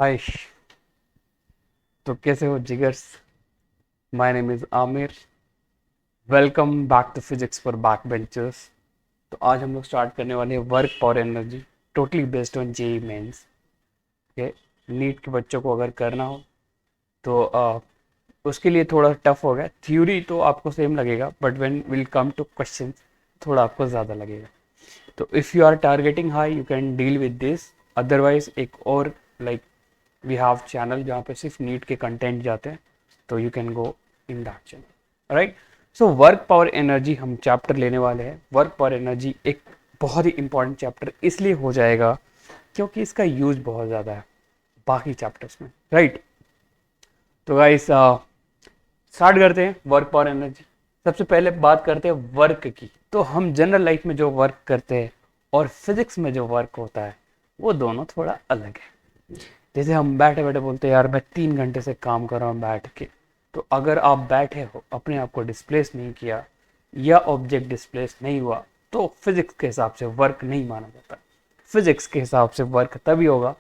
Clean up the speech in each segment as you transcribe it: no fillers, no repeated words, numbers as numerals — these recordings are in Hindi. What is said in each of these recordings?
हाय। तो कैसे हो जिगर्स? My name is Aamir. Welcome back to physics for back benchers. तो आज हम लोग स्टार्ट करने वाले हैं work for energy, totally based on JEE mains के। नीट के बच्चों को अगर करना हो तो उसके लिए थोड़ा टफ होगा। थ्योरी तो आपको सेम लगेगा, but when will come to question थोड़ा आपको ज़्यादा लगेगा। तो if you are targeting high you can deal with this. Otherwise एक और लाइक वी हैव चैनल जहाँ पे सिर्फ नीट के कंटेंट जाते हैं, तो you can go in that channel, right. So work power energy हम चैप्टर लेने वाले हैं। वर्क पावर एनर्जी एक बहुत ही इंपॉर्टेंट चैप्टर इसलिए हो जाएगा क्योंकि इसका यूज बहुत ज़्यादा है बाकी चैप्टर्स में, राइट। तो गाइस स्टार्ट करते हैं वर्क पावर एनर्जी। सबसे पहले बात करते हैं वर्क की। तो हम जनरल लाइफ में जो वर्क करते हैं और फिजिक्स में जो वर्क होता है वो दोनों थोड़ा अलग है। जैसे हम बैठे बैठे बोलते हैं यार मैं 3 घंटे से काम कर रहा हूँ बैठ के। तो अगर आप बैठे हो, अपने आप को डिस्प्लेस नहीं किया या ऑब्जेक्ट डिस्प्लेस नहीं हुआ, तो फिजिक्स के हिसाब से वर्क नहीं माना जाता। फिजिक्स के हिसाब से वर्क तभी होगा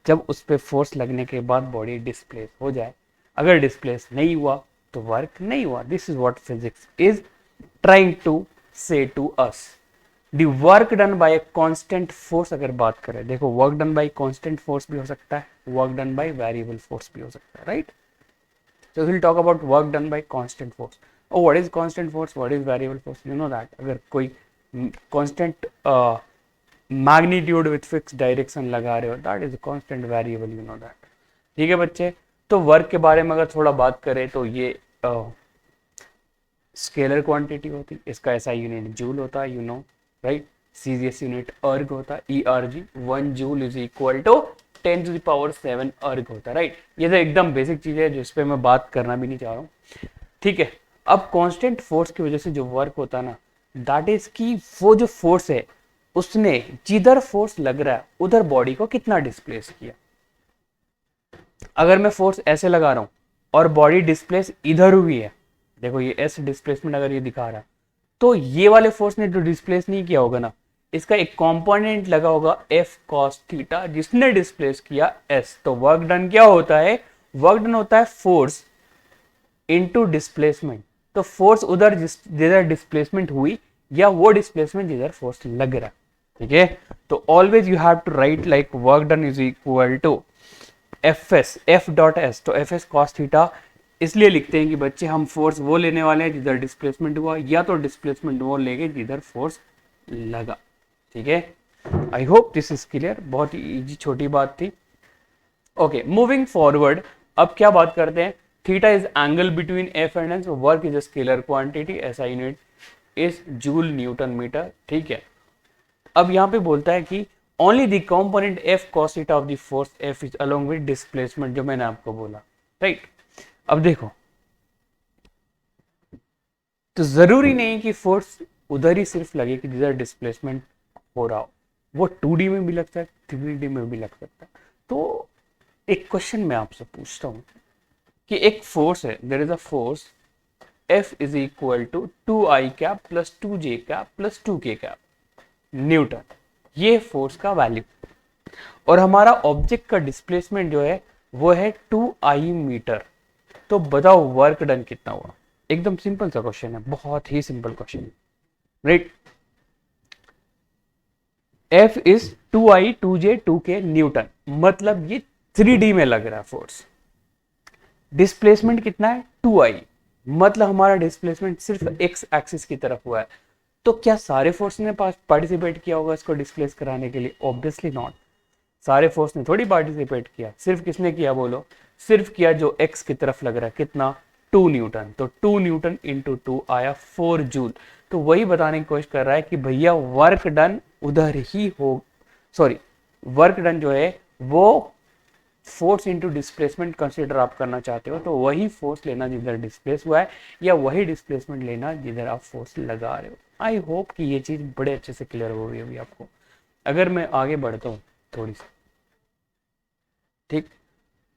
जब उस पर फोर्स लगने के बाद बॉडी डिस्प्लेस हो जाए। अगर डिस्प्लेस नहीं हुआ तो वर्क नहीं हुआ। This is what physics is trying to say to us. The work done by a constant force अगर बात करें, देखो work done by constant force भी हो सकता है, work done by variable force भी हो सकता है, right. So we'll talk about work done by constant force. Oh, what is constant force? What is variable force? You know that. अगर कोई constant magnitude with fixed direction लगा रहे हो, that is a constant variable. You know that. ठीक है बच्चे। तो वर्क के बारे में अगर थोड़ा बात करें तो ये स्केलर क्वांटिटी होती, इसका ऐसा यूनिट जूल होता है, you know, right. CGS unit erg होता है, ERG. 1 joule is equal to 10⁻7 erg होता है, राइट। ये तो एकदम बेसिक चीज है जिस पे मैं बात करना भी नहीं चाह रहा हूँ, ठीक है। अब कांस्टेंट फोर्स की वजह से जो वर्क होता है ना, दैट इज की वो जो फोर्स है उसने जिधर फोर्स लग रहा है उधर बॉडी को कितना डिस्प्लेस किया। अगर मैं फोर्स ऐसे लगा रहा हूं और बॉडी डिस्प्लेस इधर हुई है, देखो ये एस डिस्प्लेसमेंट अगर ये दिखा रहा है, तो ये वाले फोर्स ने जो डिस्प्लेस नहीं किया होगा ना, इसका एक कंपोनेंट लगा होगा एफ कॉस थीटा जिसने डिस्प्लेस किया एस। तो वर्क डन क्या होता है? वर्क डन होता है फोर्स इनटू डिस्प्लेसमेंट। तो फोर्स उधर जिधर डिस्प्लेसमेंट हुई या वो डिस्प्लेसमेंट जिधर फोर्स लग रहा है, ठीक है। तो always you have to write like work done is equal to F S, F dot S. तो एफ एस कॉस थीटा इसलिए लिखते हैं कि बच्चे हम फोर्स वो लेने वाले हैं जिधर डिस्प्लेसमेंट हुआ, या तो डिस्प्लेसमेंट वो लेंगे जिधर फोर्स लगा, ठीक है। आई होप दिस इज क्लियर। बहुत ही इजी छोटी बात थी। ओके, मूविंग फॉरवर्ड, अब क्या बात करते हैं? Theta is angle between F and N, so work is a scalar quantity, ऐसा unit is joule newton metre, ठीक है। अब यहां पे बोलता है कि only the component F cos theta of the force F is along with displacement, जो मैंने आपको बोला, राइट। अब देखो, तो जरूरी नहीं कि फोर्स उधर ही सिर्फ लगे कि जिधर डिस्प्लेसमेंट हो रहा हो, वो 2D में भी लगता है, 3D में भी लग सकता है। तो एक क्वेश्चन मैं आपसे पूछता हूं कि एक फोर्स है, there is a force F is equal to 2I cap plus 2J cap plus 2K cap newton, ये फोर्स का वैल्यू। और हमारा ऑब्जेक्ट का डिस्प्लेसमेंट जो है वो है 2I मीटर। तो बताओ वर्क डन कितना हुआ? एकदम सिंपल सा क्वेश्चन है, बहुत ही simple question, right. F is 2I 2J 2K newton, मतलब ये 3D में लग रहा है फोर्स। डिस्प्लेसमेंट कितना है? 2I, मतलब हमारा डिस्प्लेसमेंट सिर्फ एक्स एक्सिस की तरफ हुआ है। तो क्या सारे फोर्स ने पार्टिसिपेट किया होगा इसको डिस्प्लेस कराने के लिए? Obviously not. सारे फोर्स ने थोड़ी पार्टिसिपेट किया, सिर्फ किसने किया बोलो? सिर्फ किया जो एक्स की तरफ लग रहा है, कितना? 2 न्यूटन। तो 2 न्यूटन इंटू 2 आया 4 जूल। तो वही बताने की कोशिश कर रहा है कि भैया वर्क डन उधर ही हो, सॉरी, वर्क डन जो है वो फोर्स इंटू डिस्प्लेसमेंट कंसिडर आप करना चाहते हो, तो वही फोर्स लेना जिधर डिस्प्लेस हुआ है, या वही डिस्प्लेसमेंट लेना जिधर आप फोर्स लगा रहे हो। आई होप कि ये चीज बड़े अच्छे से क्लियर हो गई होगी आपको। अगर मैं आगे बढ़ता हूँ थोड़ी सी, ठीक,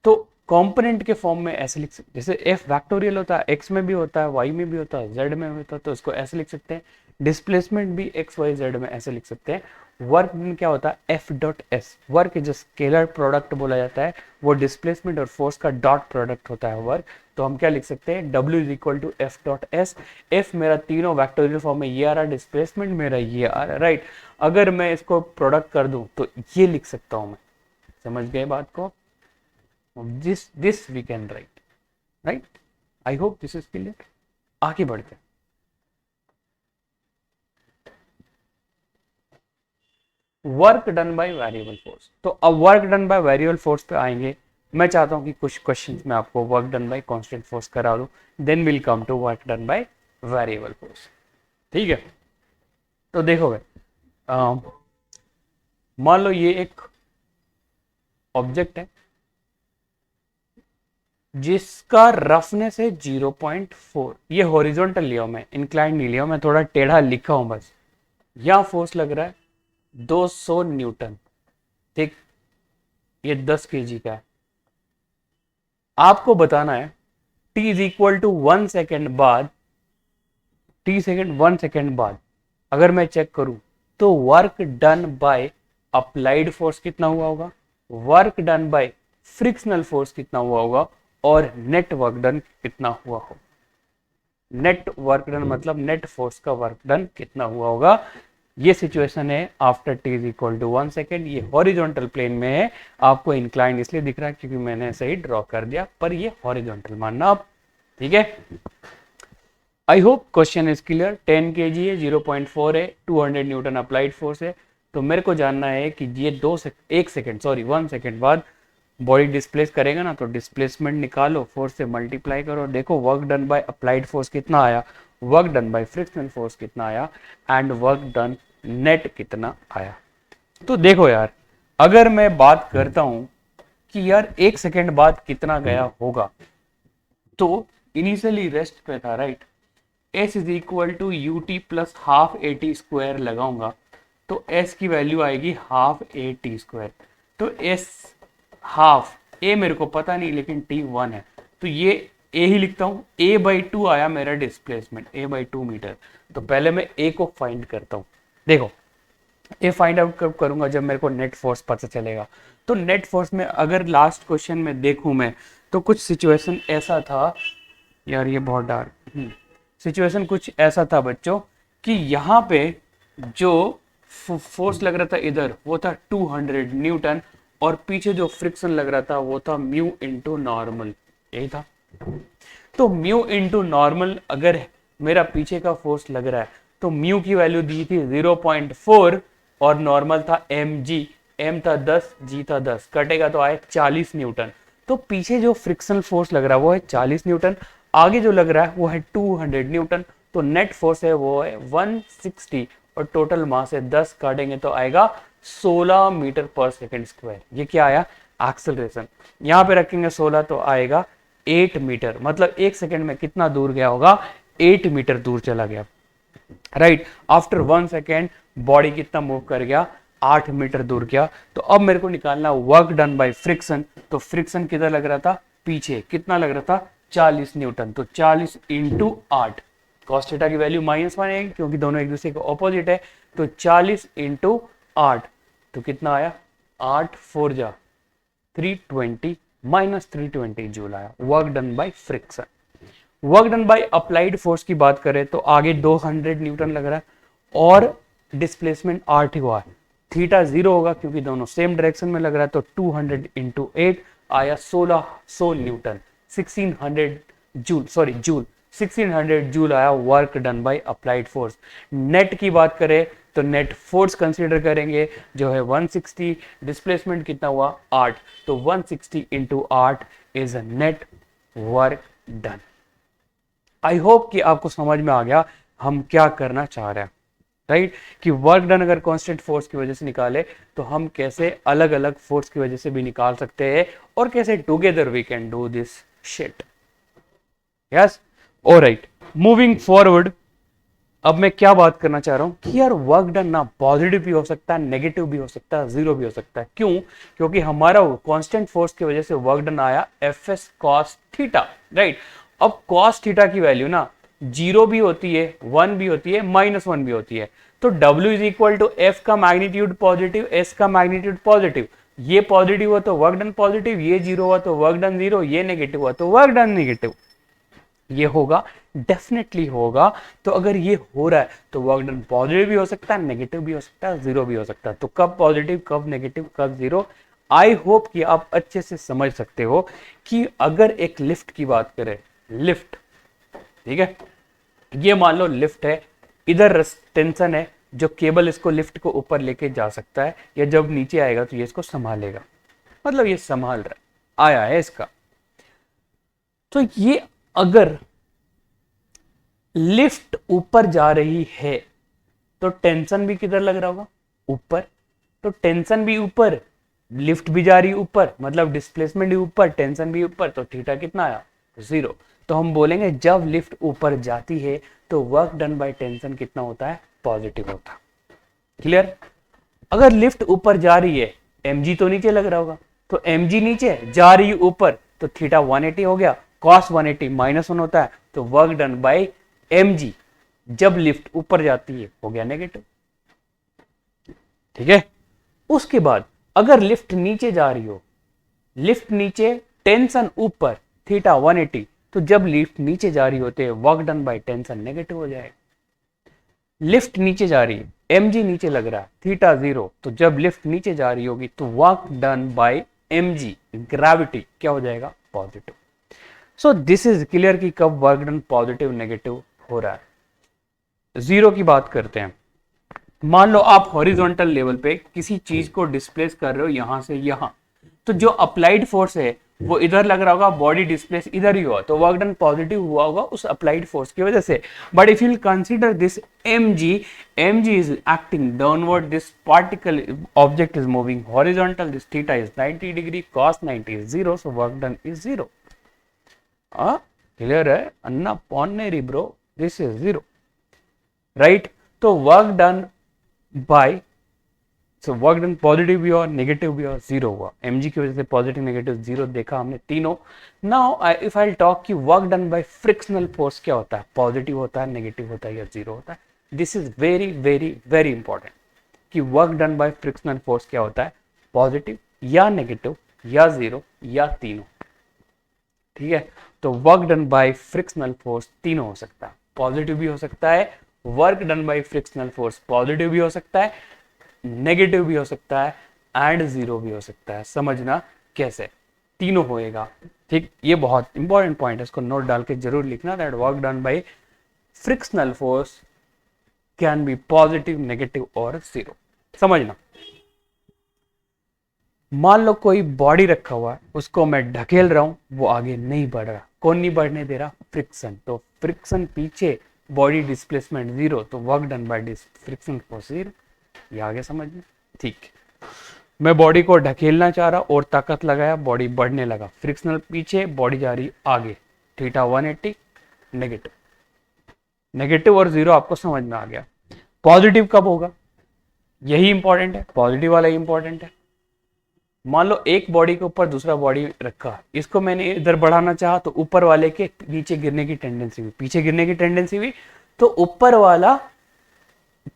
तो कंपोनेंट के फॉर्म में ऐसे लिख सकते, जैसे एफ फैक्टोरियल होता है, एक्स में भी होता है, वाई में भी होता है, जेड में होता है, तो इसको ऐसे लिख सकते हैं। डिस्प्लेसमेंट भी एक्स वाई जेड में ऐसे लिख सकते हैं। वर्क डन क्या होता है, एफ डॉट एस, वर्क जो स्केलर प्रोडक्ट बोला जाता है, वो डिस्प्लेसमेंट और फोर्स का डॉट प्रोडक्ट होता है वर्क। तो हम क्या लिख सकते हैं, W is equal to F dot S. F मेरा तीनों वेक्टोरियल फॉर्म में ये आ रहा है, डिस्प्लेसमेंट मेरा ये आ रहा है, राइट। अगर मैं इसको प्रोडक्ट कर दूं तो ये लिख सकता हूं मैं, समझ गए बात को, this we can write, right. I hope this is clear. आगे बढ़ते हैं। Work done by variable force, तो अब work done by variable force पे आएंगे। मैं चाहता हूं कि कुछ क्वेश्चंस में आपको work done by constant force करा दूं, then will come to work done by variable force, ठीक है। तो देखो भाई, मान लो ये एक ऑब्जेक्ट है जिसका रफनेस है 0.4, ये हॉरिजॉन्टल लिया हूं मैं, इंक्लाइन नहीं लिया हूं मैं, थोड़ा टेढ़ा लिखा हूं बस। यहां फोर्स लग रहा है 200 न्यूटन, ठीक, ये 10 केजी का है। आपको बताना है t is equal to 1 second बाद, t सेकेंड 1 सेकेंड बाद अगर मैं चेक करूं तो work done by applied force कितना हुआ होगा, work done by frictional force कितना हुआ होगा, और नेट वर्क डन कितना हुआ होगा। नेट वर्क डन मतलब नेट फोर्स का वर्क डन कितना हुआ होगा। ये सिचुएशन है after t is equal to 1 second, ये हॉरिजॉन्टल प्लेन में है, आपको इंक्लाइन इसलिए दिख रहा है क्योंकि मैंने सही ड्रॉ कर दिया, पर ये हॉरिजॉन्टल मानना आप, ठीक है। I hope question is clear. 10 kg है, 0.4 है, 200 न्यूटन अप्लाइड फोर्स है। तो मेरे को जानना है कि ये 1 सेकेंड बाद बॉडी डिस्प्लेस करेगा ना, तो डिस्प्लेसमेंट निकालो, फोर्स से मल्टीप्लाई करो, देखो work done by applied force कितना आया, work done by frictional force कितना आया, एंड वर्क डन नेट कितना आया। तो देखो यार, अगर मैं बात करता हूं कि यार 1 सेकेंड बाद कितना गया होगा, तो इनिशियली रेस्ट पे था, right. S is equal to U T plus half A T square लगाऊंगा तो S की वैल्यू आएगी हाफ ए टी स्क्वायर। तो S हाफ, A मेरे को पता नहीं लेकिन T 1 है, तो ये A ही लिखता हूं। A/2 आया मेरा डिस्प्लेसमेंट, A/2 मीटर। तो पहले मैं A को फाइंड करता हूं। देखो A फाइंड आउट कब करूंगा, जब मेरे को नेट फोर्स पता चलेगा। तो नेट फोर्स में अगर लास्ट क्वेश्चन में देखूं मैं, तो कुछ सिचुएशन ऐसा था, यार ये बहुत डार्क, सिचुएशन कुछ ऐसा था बच्चों कि यहाँ पे जो फोर्स लग रहा था इधर वो था 200 न्यूटन, और पीछे जो फ्रिक्शन लग रहा था वो था म्यू इंटू नॉर्मल, यही था। तो म्यू इंटू नॉर्मल अगर मेरा पीछे का फोर्स लग रहा है तो म्यू की वैल्यू दी थी 0.4 और नॉर्मल था mg, m था 10, g था 10, कटेगा तो आए 40 न्यूटन। तो पीछे जो फ्रिक्शनल फोर्स लग रहा है वो है 40 न्यूटन, आगे जो लग रहा है वो है 200 न्यूटन। तो नेट फोर्स है वो है 160 और टोटल मास है 10, काटेंगे तो आएगा 16 मीटर पर सेकेंड स्क्वायर। ये क्या आया, एक्सेलरेशन। यहां पे रखेंगे 16 तो आएगा 8 मीटर, मतलब 1 सेकेंड में कितना दूर गया होगा, 8 मीटर दूर चला गया, राइट। आफ्टर 1 सेकेंड बॉडी कितना मूव कर गया, 8 मीटर दूर गया। तो अब मेरे को निकालना वर्क डन बाय फ्रिक्शन। तो फ्रिक्शन किधर लग रहा था, पीछे, कितना लग रहा था, 40 न्यूटन। तो 40 इंटू 8, कॉस थीटा की वैल्यू -1 आएगी क्योंकि दोनों एक दूसरे के ऑपोजिट है। तो 40 इंटू 8 तो कितना आया, 8 4 जा 320, -320 जूल आया work done by friction. Work done by applied force की बात करें तो आगे 200 न्यूटन लग रहा है और डिस्प्लेसमेंट 8 ही हुआ है, थीटा 0 होगा क्योंकि दोनों सेम डायरेक्शन में लग रहा है। तो 200 इंटू 8 आया 1600 newton, 1600 joule, sorry joule, 1600 joule आया work done by applied force. Net की बात करें तो नेट फोर्स कंसीडर करेंगे जो है 160, डिस्प्लेसमेंट कितना हुआ 8, तो 160 into 8 is a net work done. I hope कि आपको समझ में आ गया हम क्या करना चाह रहे हैं, राइट। कि वर्क डन अगर कांस्टेंट फोर्स की वजह से निकाले तो हम कैसे अलग अलग फोर्स की वजह से भी निकाल सकते हैं और कैसे together we can do this sheet, yes. Alright, moving forward, अब मैं क्या बात करना चाह रहा हूं कि यार वर्क डन ना पॉजिटिव भी हो सकता है, नेगेटिव भी हो सकता है, जीरो भी हो सकता है। क्यों, क्योंकि हमारा कांस्टेंट फोर्स की वजह से वर्क डन आया F S cos theta, right. अब कॉस थीटा की वैल्यू ना 0 भी होती है, 1 भी होती है, -1 भी होती है। तो W is equal to F का मैग्नीट्यूड पॉजिटिव, S का मैग्नीट्यूड पॉजिटिव, ये पॉजिटिव हुआ तो वर्क डन पॉजिटिव, ये जीरो हुआ तो वर्क डन जीरो, ये नेगेटिव हुआ तो वर्क डन नेगेटिव। ये होगा, डेफिनेटली होगा। तो अगर ये हो रहा है तो वर्क डन पॉजिटिव भी हो सकता है, नेगेटिव भी हो सकता है, जीरो भी हो सकता है। तो कब पॉजिटिव, कब नेगेटिव, कब जीरो। आई होप कि आप अच्छे से समझ सकते हो कि अगर एक लिफ्ट की बात करें, लिफ्ट, ठीक है, ये मान लो लिफ्ट है, इधर टेंशन है, जो केबल इसको लिफ्ट को ऊपर लेके जा सकता है, या जब नीचे आएगा तो ये इसको संभालेगा, मतलब ये संभाल रहा आया है इसका। तो ये अगर लिफ्ट ऊपर जा रही है तो टेंशन भी किधर लग रहा होगा, ऊपर। तो टेंशन भी ऊपर, लिफ्ट भी जा रही ऊपर, मतलब डिस्प्लेसमेंट भी ऊपर, टेंशन भी ऊपर, तो थीटा कितना आया, जीरो। तो हम बोलेंगे जब लिफ्ट ऊपर जाती है तो वर्क डन बाय टेंशन कितना होता है, पॉजिटिव होता है। क्लियर। अगर लिफ्ट ऊपर जा रही है, mg तो नीचे लग रहा होगा, तो mg नीचे जा रही है ऊपर, तो थीटा 180 हो गया, cos 180 -1 होता है, तो वर्क डन बाय mg जब लिफ्ट ऊपर जाती है हो गया नेगेटिव। ठीक है। उसके बाद अगर लिफ्ट नीचे जा रही हो, लिफ्ट नीचे, टेंशन ऊपर, थीटा 180, तो जब लिफ्ट नीचे जा रही होते हैं work done by tension negative हो जाएगा। लिफ्ट नीचे जा रही है, mg नीचे लग रहा है, थीटा 0, तो जब लिफ्ट नीचे जा रही होगी तो work done bye mg gravity क्या हो जाएगा, positive. So this is clear कि कब वर्क डन पॉजिटिव नेगेटिव हो रहा है। जीरो की बात करते हैं। मान लो आप हॉरिजॉन्टल लेवल पे किसी चीज को डिस्प्लेस कर रहे हो यहां से यहां, तो जो अप्लाइड फोर्स है वो इधर लग रहा होगा, बॉडी डिस्प्लेस इधर ही हुआ, तो वर्क डन पॉजिटिव हुआ होगा उस अप्लाइड फोर्स की वजह से। But if you consider this mg is acting downward, this particle object is moving horizontal, this theta is 90 degree, cos 90 is 0, so work done is 0। Clear है अन्ना पॉन्नेरी ब्रो, दिस इज 0, राइट। तो work done bye, so work done positive भी और नेगेटिव भी और जीरो हुआ, mg की वजह से पॉजिटिव नेगेटिव जीरो देखा हमने तीनों। नाउ इफ आई टॉक कि work done by frictional force क्या होता है, पॉजिटिव होता है, नेगेटिव होता है या जीरो होता है। This is very very very important कि work done by frictional force क्या होता है, पॉजिटिव या नेगेटिव या जीरो या तीनों। ठीक है। तो work done by frictional force तीनों हो सकता है, पॉजिटिव भी हो सकता है, work done by frictional force positive भी हो सकता है, नेगेटिव भी हो सकता है, एंड जीरो भी हो सकता है। समझना कैसे, तीनों होएगा। ठीक, ये बहुत इंपॉर्टेंट पॉइंट है, इसको नोट डाल के जरूर लिखना, that work done by frictional force can be positive, negative और जीरो। समझना। मान लो कोई बॉडी रखा हुआ है, उसको मैं ढकेल रहा हूं, वो आगे नहीं बढ़ रहा, कौन नहीं बढ़ने दे रहा, फ्रिक्शन। तो फ्रिक्शन पीछे, बॉडी डिस्प्लेसमेंट जीरो, तो work done by friction force zero. ये आगे समझ में, ठीक। मैं बॉडी को ढकेलना चाह रहा और ताकत लगाया, बॉडी बढ़ने लगा, फ्रिक्शनल पीछे, बॉडी जा रही आगे, थीटा 180, नेगेटिव। नेगेटिव और जीरो आपको समझ में आ गया। पॉजिटिव कब होगा, यही इंपॉर्टेंट है, पॉजिटिव वाला ही इंपॉर्टेंट है। मान लो एक बॉडी के ऊपर दूसरा बॉडी रखा, इसको मैंने इधर बढ़ाना चाहा तो ऊपर वाले के नीचे गिरने की टेंडेंसी हुई, पीछे गिरने की टेंडेंसी हुई, तो ऊपर वाला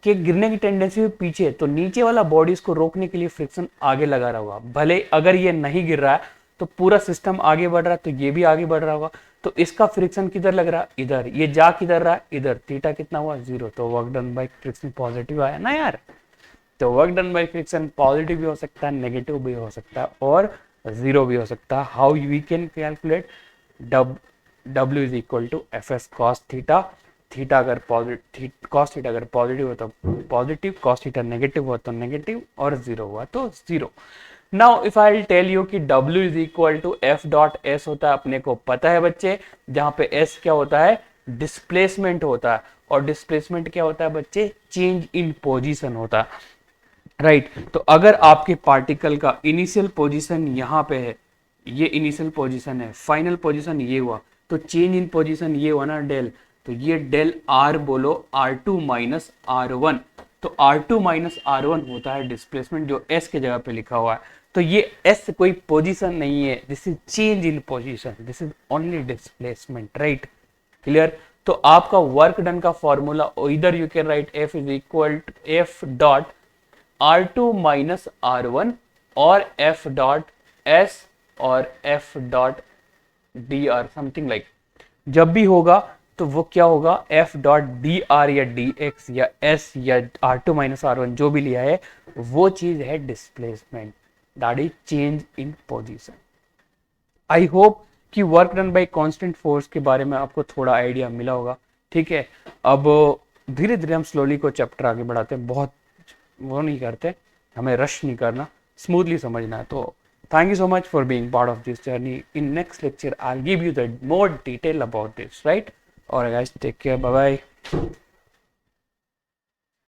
के गिरने की टेंडेंसी हुई पीछे, तो नीचे वाला बॉडी इसको रोकने के लिए फ्रिक्शन आगे लगा रहा होगा। भले अगर ये नहीं गिर रहा है तो पूरा सिस्टम आगे बढ़ रहा है, तो ये भी आगे बढ़ रहा होगा, तो इसका फ्रिक्शन किधर लग रहा है, इधर, ये जा किधर रहा है, इधर, थीटा कितना हुआ, जीरो, तो work done by friction positive आया ना यार। तो work done by friction positive भी हो सकता है, नेगेटिव भी हो सकता है और जीरो भी हो सकता है। How we can calculate, W is equal to F S cos theta. Theta अगर पॉजिटिव, कॉस थीटा अगर पॉजिटिव हो तो पॉजिटिव, कॉस थीटा नेगेटिव हो तो नेगेटिव और जीरो हुआ तो zero. Now if I tell you कि W is equal to F dot S होता है, अपने को पता है बच्चे, जहां पे S क्या होता है, डिस्प्लेसमेंट होता है, और डिस्प्लेसमेंट क्या होता है बच्चे, चेंज इन पोजीशन होता है, राइट। तो अगर आपके पार्टिकल का इनिशियल पोजीशन यहाँ पे है, ये इनिशियल पोजीशन है, फाइनल पोजीशन ये हुआ, तो चेंज इन पोजीशन ये हुआ ना डेल, तो ये डेल आर बोलो R2 माइनस R1, तो R2 माइनस R1 होता है डिस्प्लेसमेंट, जो S के जगह पे लिखा हुआ है। तो ये S कोई पोजीशन नहीं है, this is change in position, this is only displacement, right. Clear. तो आपका वर्क डन का फॉर्मूला इधर you can write F is equal to F dot R2 minus R1 और F डॉट S और F dot DR something like. जब भी होगा तो वो क्या होगा, F डॉट DR या DX या S या R2 माइनस R1 जो भी लिया है वो चीज है displacement, that is change in position. I hope कि work done by constant force के बारे में आपको थोड़ा आइडिया मिला होगा। ठीक है, अब धीरे धीरे हम स्लोली को चैप्टर आगे बढ़ाते हैं, बहुत वो नहीं करते, हमें रश नहीं करना, स्मूथली समझना है। तो thank you so much for being part of this journey. In next lecture I'll give you the more detail about this, right? Alright guys, take care, bye bye.